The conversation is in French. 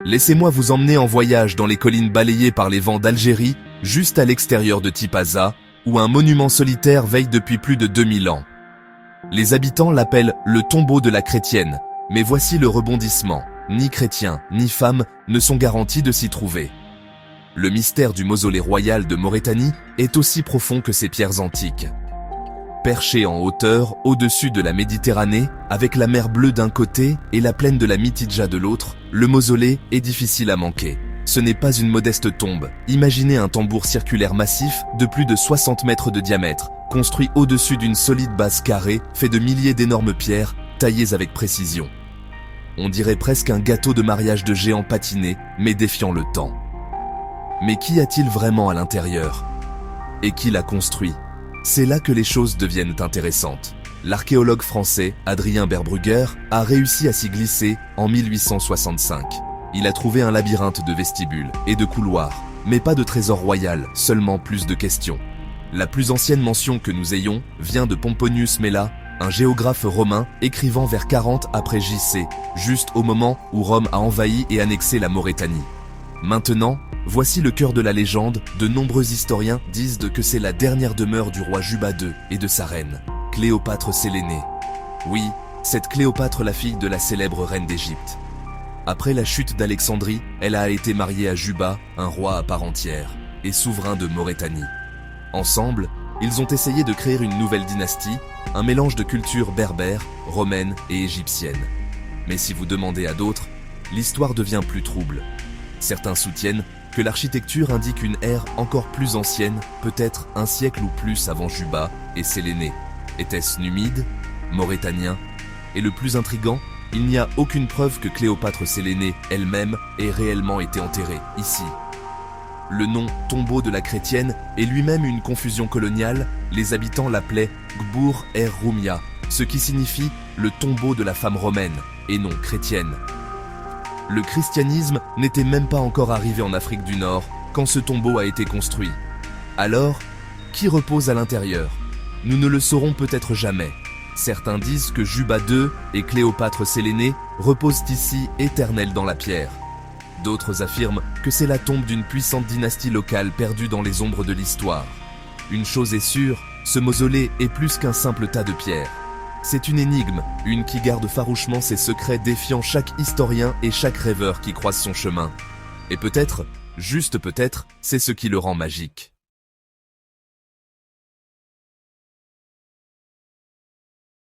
Laissez-moi vous emmener en voyage dans les collines balayées par les vents d'Algérie, juste à l'extérieur de Tipaza, où un monument solitaire veille depuis plus de 2000 ans. Les habitants l'appellent le tombeau de la chrétienne, mais voici le rebondissement. Ni chrétiens, ni femmes ne sont garantis de s'y trouver. Le mystère du mausolée royal de Maurétanie est aussi profond que ces pierres antiques. Perché en hauteur, au-dessus de la Méditerranée, avec la mer Bleue d'un côté et la plaine de la Mitidja de l'autre, le mausolée est difficile à manquer. Ce n'est pas une modeste tombe. Imaginez un tambour circulaire massif de plus de 60 mètres de diamètre, construit au-dessus d'une solide base carrée, fait de milliers d'énormes pierres, taillées avec précision. On dirait presque un gâteau de mariage de géants patinés, mais défiant le temps. Mais qu'y a-t-il vraiment à l'intérieur? Et qui l'a construit? C'est là que les choses deviennent intéressantes. L'archéologue français, Adrien Berbrugger, a réussi à s'y glisser en 1865. Il a trouvé un labyrinthe de vestibules et de couloirs, mais pas de trésor royal, seulement plus de questions. La plus ancienne mention que nous ayons vient de Pomponius Mela, un géographe romain écrivant vers 40 après JC, juste au moment où Rome a envahi et annexé la Maurétanie. Maintenant, voici le cœur de la légende. De nombreux historiens disent que c'est la dernière demeure du roi Juba II et de sa reine, Cléopâtre Sélénée. Oui, cette Cléopâtre, la fille de la célèbre reine d'Égypte. Après la chute d'Alexandrie, elle a été mariée à Juba, un roi à part entière, et souverain de Maurétanie. Ensemble, ils ont essayé de créer une nouvelle dynastie, un mélange de cultures berbères, romaines et égyptiennes. Mais si vous demandez à d'autres, l'histoire devient plus trouble. Certains soutiennent que l'architecture indique une ère encore plus ancienne, peut-être un siècle ou plus avant Juba et Sélénée. Était-ce numide, maurétanien? Et le plus intrigant, il n'y a aucune preuve que Cléopâtre Sélénée elle-même ait réellement été enterrée ici. Le nom « tombeau de la chrétienne » est lui-même une confusion coloniale. Les habitants l'appelaient Gbur er Rumia, ce qui signifie le tombeau de la femme romaine, et non chrétienne. Le christianisme n'était même pas encore arrivé en Afrique du Nord quand ce tombeau a été construit. Alors, qui repose à l'intérieur? Nous ne le saurons peut-être jamais. Certains disent que Juba II et Cléopâtre Sélénée reposent ici éternels dans la pierre. D'autres affirment que c'est la tombe d'une puissante dynastie locale perdue dans les ombres de l'histoire. Une chose est sûre, ce mausolée est plus qu'un simple tas de pierres. C'est une énigme, une qui garde farouchement ses secrets, défiant chaque historien et chaque rêveur qui croise son chemin. Et peut-être, juste peut-être, c'est ce qui le rend magique.